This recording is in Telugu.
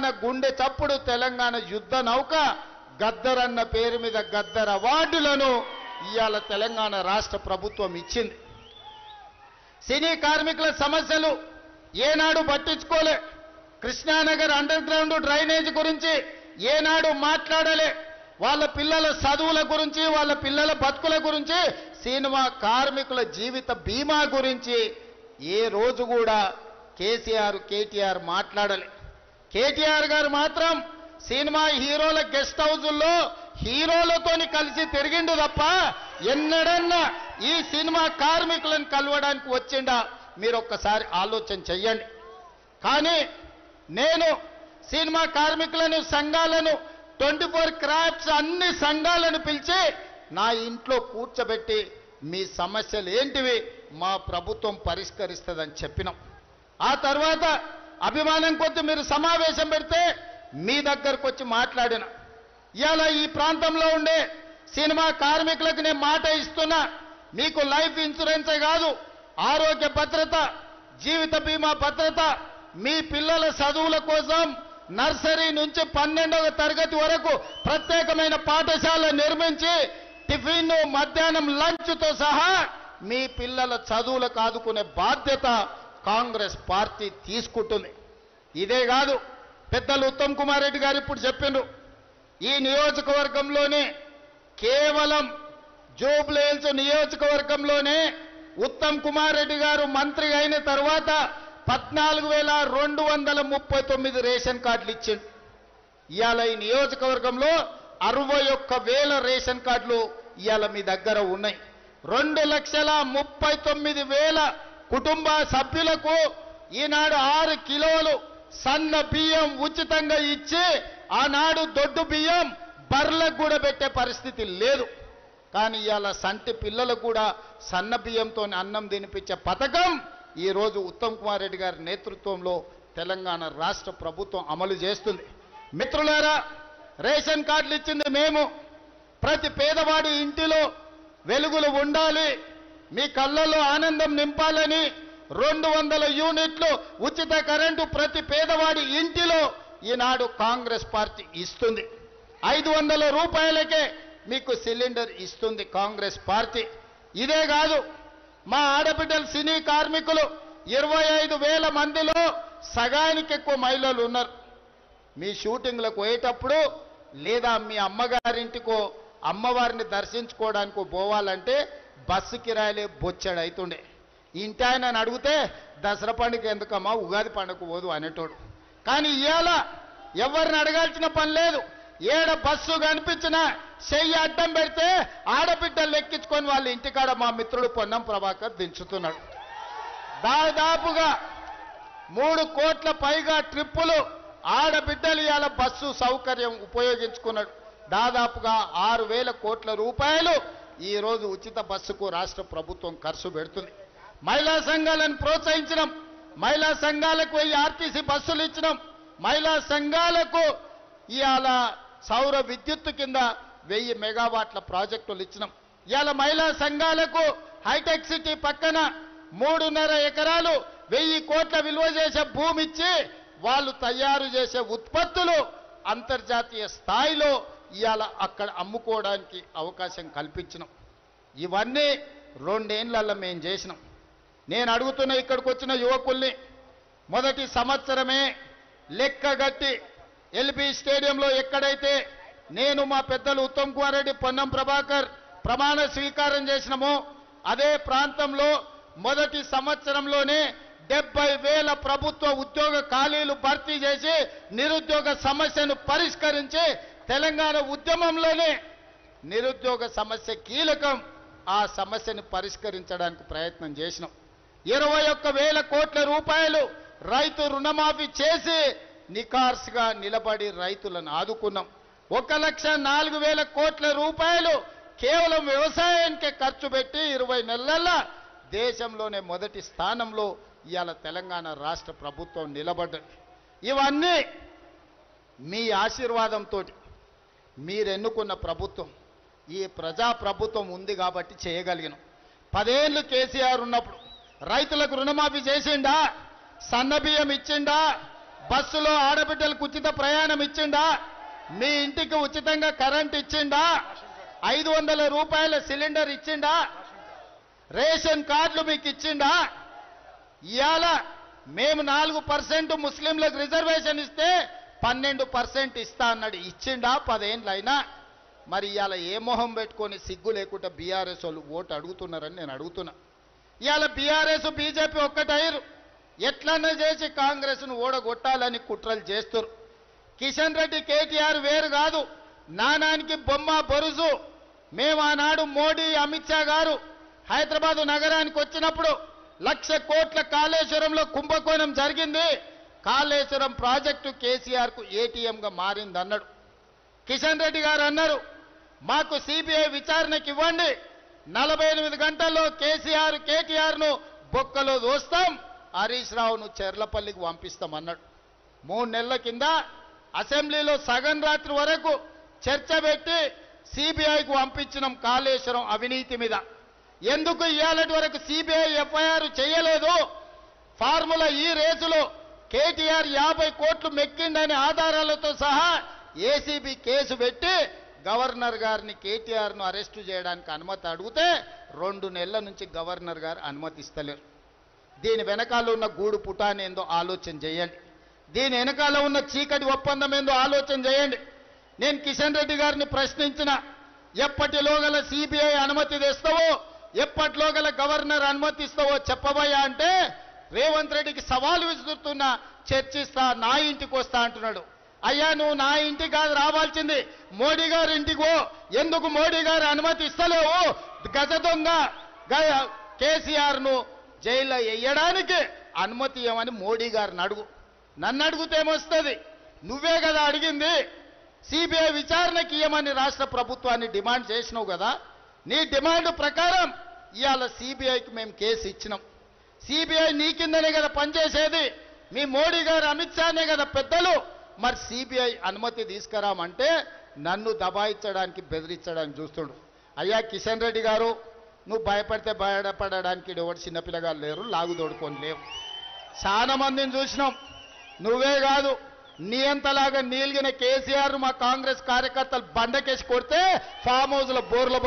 తెలంగాణ గుండె చప్పుడు, తెలంగాణ యుద్ధ నౌక గద్దరన్న పేరు మీద గద్దర్ అవార్డులను ఇవాళ తెలంగాణ రాష్ట్ర ప్రభుత్వం ఇచ్చింది. సినీ కార్మికుల సమస్యలు ఏనాడు పట్టించుకోలే. కృష్ణానగర్ అండర్ గ్రౌండ్ డ్రైనేజ్ గురించి ఏనాడు మాట్లాడలే. వాళ్ళ పిల్లల చదువుల గురించి, వాళ్ళ పిల్లల బతుకుల గురించి, సినిమా కార్మికుల జీవిత బీమా గురించి ఏ రోజు కూడా కేటీఆర్ మాట్లాడలే. కేటీఆర్ గారు మాత్రం సినిమా హీరోల గెస్ట్ హౌజుల్లో హీరోలతోని కలిసి తిరిగిండు తప్ప ఎన్నడన్నా ఈ సినిమా కార్మికులను కలవడానికి వచ్చిండా? మీరు ఒక్కసారి ఆలోచన చెయ్యండి. కానీ నేను సినిమా కార్మికులను, సంఘాలను, 24 క్రాఫ్ట్స్ అన్ని సంఘాలను పిలిచి నా ఇంట్లో కూర్చోబెట్టి మీ సమస్యలు ఏంటివి మా ప్రభుత్వం పరిష్కరిస్తుందని చెప్పినాం. ఆ తర్వాత అభిమానం కొద్ది మీరు సమావేశం పెడితే మీ దగ్గరకు వచ్చి మాట్లాడిన. ఇవాళ ఈ ప్రాంతంలో ఉండే సినిమా కార్మికులకు నేను మాట ఇస్తున్నా, మీకు లైఫ్ ఇన్సూరెన్సే కాదు, ఆరోగ్య భద్రత, జీవిత బీమా భద్రత, మీ పిల్లల చదువుల కోసం నర్సరీ నుంచి 12వ తరగతి వరకు ప్రత్యేకమైన పాఠశాల నిర్మించి టిఫిన్, మధ్యాహ్నం లంచ్తో సహా మీ పిల్లల చదువులకు ఆదుకునే బాధ్యత కాంగ్రెస్ పార్టీ తీసుకుంటుంది. ఇదే కాదు, పెద్దలు ఉత్తమ్ కుమార్ రెడ్డి గారు ఇప్పుడు చెప్పిండ్రు, ఈ నియోజకవర్గంలోనే కేవలం జూబ్లీహిల్స్ నియోజకవర్గంలోనే ఉత్తమ్ కుమార్ రెడ్డి గారు మంత్రి అయిన తర్వాత 14,239 రేషన్ కార్డులు ఇచ్చిండు. ఇవాళ ఈ నియోజకవర్గంలో 61,000 రేషన్ కార్డులు ఇవాళ మీ దగ్గర ఉన్నాయి. 2,39,000 కుటుంబ సభ్యులకు ఈనాడు 6 కిలోలు సన్న బియ్యం ఉచితంగా ఇచ్చి ఆనాడు దొడ్డు బియ్యం బర్లకు కూడా పెట్టే పరిస్థితి లేదు. కానీ ఇవాళ సంటి పిల్లలకు కూడా సన్న బియ్యంతో అన్నం తినిపించే పథకం ఈరోజు ఉత్తమ్ కుమార్ రెడ్డి గారి నేతృత్వంలో తెలంగాణ రాష్ట్ర ప్రభుత్వం అమలు చేస్తుంది. మిత్రులారా, రేషన్ కార్డులు ఇచ్చింది మేము. ప్రతి పేదవాడి ఇంటిలో వెలుగులు ఉండాలి, మీ కళ్ళల్లో ఆనందం నింపాలని 200 యూనిట్లు ఉచిత కరెంటు ప్రతి పేదవాడి ఇంటిలో ఈనాడు కాంగ్రెస్ పార్టీ ఇస్తుంది. 500 రూపాయలకే మీకు సిలిండర్ ఇస్తుంది కాంగ్రెస్ పార్టీ. ఇదే కాదు, మా ఆడబిడ్డలు సినీ కార్మికులు 25,000 మందిలో సగానికి ఎక్కువ మహిళలు ఉన్నారు. మీ షూటింగ్లకు పోయేటప్పుడు లేదా మీ అమ్మగారింటికో అమ్మవారిని దర్శించుకోవడానికి పోవాలంటే బస్సు కిరాయిలే బొచ్చాడు అవుతుండే. ఇంటి ఆయన అడిగితే దసరా పండుగ ఎందుకమ్మా, ఉగాది పండుగ పోదు అనేటోడు. కానీ ఇవాళ ఎవరిని అడగాల్సిన పని లేదు. ఏడ బస్సు కనిపించినా చెయ్యి అడ్డం పెడితే ఆడబిడ్డలు ఎక్కించుకొని వాళ్ళ ఇంటికాడ మా మిత్రుడు పొన్నం ప్రభాకర్ దించుతున్నాడు. దాదాపుగా 3 కోట్ల పైగా ట్రిప్పులు ఆడబిడ్డలు ఇవాళ బస్సు సౌకర్యం ఉపయోగించుకున్నాడు. దాదాపుగా 6,000 కోట్ల రూపాయలు ఈరోజు ఉచిత బస్సుకు రాష్ట్ర ప్రభుత్వం ఖర్చు పెడుతుంది. మహిళా సంఘాలను ప్రోత్సహించడం, మహిళా సంఘాలకు 1000 ఆర్టీసీ బస్సులు ఇచ్చడం, మహిళా సంఘాలకు ఇవాళ సౌర విద్యుత్తు కింద 1000 మెగావాట్ల ప్రాజెక్టులు ఇచ్చినాం. ఇవాళ మహిళా సంఘాలకు హైటెక్ సిటీ పక్కన 3.5 ఎకరాలు 1000 కోట్ల విలువ చేసే భూమి ఇచ్చి వాళ్ళు తయారు చేసే ఉత్పత్తులు అంతర్జాతీయ స్థాయిలో ఇవాళ అక్కడ అమ్ముకోవడానికి అవకాశం కల్పించినాం. ఇవన్నీ 2 ఏళ్లలో మేము చేసినాం. నేను అడుగుతున్న ఇక్కడికి వచ్చిన యువకుల్ని, మొదటి సంవత్సరమే లెక్కగట్టి ఎల్బీ స్టేడియంలో ఎక్కడైతే నేను మా పెద్దలు ఉత్తమ్ కుమార్ రెడ్డి, పొన్నం ప్రభాకర్ ప్రమాణ స్వీకారం చేసినామో అదే ప్రాంతంలో మొదటి సంవత్సరంలోనే 70,000 ప్రభుత్వ ఉద్యోగ ఖాళీలు భర్తీ చేసి నిరుద్యోగ సమస్యను పరిష్కరించి తెలంగాణ ఉద్యమంలోనే నిరుద్యోగ సమస్య కీలకం, ఆ సమస్యను పరిష్కరించడానికి ప్రయత్నం చేసినాం. 21,000 కోట్ల రూపాయలు రైతు రుణమాఫీ చేసి నికార్స్గా నిలబడి రైతులను ఆదుకున్నాం. 1,04,000 కోట్ల రూపాయలు కేవలం వ్యవసాయానికే ఖర్చు పెట్టి 20 నెలల్లో దేశంలోనే మొదటి స్థానంలో ఇవాళ తెలంగాణ రాష్ట్ర ప్రభుత్వం నిలబడ్డది. ఇవన్నీ మీ ఆశీర్వాదంతో మీరు ఎన్నుకున్న ప్రభుత్వం, ఈ ప్రజా ప్రభుత్వం ఉంది కాబట్టి చేయగలిగినాం. 10 ఏళ్ళు కేసీఆర్ ఉన్నప్పుడు రైతులకు రుణమాఫీ చేసిండా? సన్నబియ్యం ఇచ్చిండా? బస్సులో ఆడబిడ్డలకు ఉచిత ప్రయాణం ఇచ్చిండా? మీ ఇంటికి ఉచితంగా కరెంట్ ఇచ్చిండా? 500 రూపాయల సిలిండర్ ఇచ్చిండా? రేషన్ కార్డులు మీకు ఇచ్చిండా? ఇవాళ మేము 4% ముస్లింలకు రిజర్వేషన్ ఇస్తే 12% ఇస్తా అన్నాడు. ఇచ్చిండా? 10 ఏళ్ళైనా. మరి ఇవాళ ఏ మొహం పెట్టుకొని సిగ్గు లేకుండా బీఆర్ఎస్ వాళ్ళు ఓటు అడుగుతున్నారని నేను అడుగుతున్నా. ఇవాళ బీఆర్ఎస్ బీజేపీ ఒక్కటయ్యారు. ఎట్లన్నా చేసి కాంగ్రెస్ను ఓడగొట్టాలని కుట్రలు చేస్తారు. కిషన్ రెడ్డి కేటీఆర్ వేరు కాదు, నానానికి బొమ్మ బొరుజు. మేము ఆనాడు మోడీ అమిత్ షా గారు హైదరాబాదు నగరానికి వచ్చినప్పుడు 1,00,000 కోట్ల కాళేశ్వరంలో కుంభకోణం జరిగింది, కాళేశ్వరం ప్రాజెక్టు కేసీఆర్కు ఏటీఎంగా మారింది అన్నాడు. కిషన్ రెడ్డి గారు అన్నారు, మాకు సిబిఐ విచారణకి ఇవ్వండి, 48 గంటల్లో కేటీఆర్ను బొక్కలో దోస్తాం, హరీష్ రావును చెర్లపల్లికి పంపిస్తామన్నాడు. 3 నెలల కింద అసెంబ్లీలో సగం రాత్రి వరకు చర్చ పెట్టి సిబిఐకి పంపించినాం కాళేశ్వరం అవినీతి మీద. ఎందుకు ఇవాళటి వరకు సిబిఐ ఎఫ్ఐఆర్ చేయలేదు? ఫార్ములా ఈ రేసులో కేటీఆర్ 50 కోట్లు మెక్కిండనే ఆధారాలతో సహా ఏసీబీ కేసు పెట్టి గవర్నర్ గారిని కేటీఆర్ను అరెస్టు చేయడానికి అనుమతి అడిగితే 2 నెలల నుంచి గవర్నర్ గారు అనుమతిస్తలేరు. దీని వెనకాల ఉన్న గూడు పుటాని ఏందో ఆలోచన చేయండి. దీని వెనకాల ఉన్న చీకటి ఒప్పందం ఏందో ఆలోచన చేయండి. నేను కిషన్ రెడ్డి గారిని ప్రశ్నించిన, ఎప్పటిలోగల సిబిఐ అనుమతి తెస్తావో, ఎప్పటిలోగల గవర్నర్ అనుమతిస్తావో చెప్పబోయా అంటే రేవంత్ రెడ్డికి సవాలు విసురుతున్నా, చర్చిస్తా, నా ఇంటికి వస్తా అంటున్నాడు. అయ్యా నువ్వు నా ఇంటికి కాదు రావాల్సింది, మోడీ గారి ఇంటికి పో. ఎందుకు మోడీ గారు అనుమతి ఇస్తలేవు? గజ దొంగ కేసీఆర్ను జైల్లో వేయడానికి అనుమతి ఇవ్వమని మోడీ గారిని అడుగు. నన్ను అడిగితే ఏమొస్తుంది? నువ్వే కదా అడిగింది. సిబిఐ విచారణకి ఇవ్వమని రాష్ట్ర ప్రభుత్వాన్ని డిమాండ్ చేసినావు కదా. నీ డిమాండ్ ప్రకారం ఇవాళ సిబిఐకి మేము కేసు ఇచ్చినాం. సిబిఐ నీ కిందనే కదా పనిచేసేది, మీ మోడీ గారు అమిత్ షానే కదా పెద్దలు. మరి సిబిఐ అనుమతి తీసుకురామంటే నన్ను దబాయించడానికి బెదిరించడానికి చూస్తుడు. అయ్యా కిషన్ రెడ్డి గారు, నువ్వు భయపడితే భయపడడానికి ఎవరు చిన్నపిల్లగారు లేరు, లాగు తోడుకొని లేవు. చాలా మందిని చూసినాం. నువ్వే కాదు, నీ అంతలాగా నీలిగిన కేసీఆర్ మా కాంగ్రెస్ కార్యకర్తలు బండకేసి కొడితే ఫామ్ హౌస్ల బోర్ల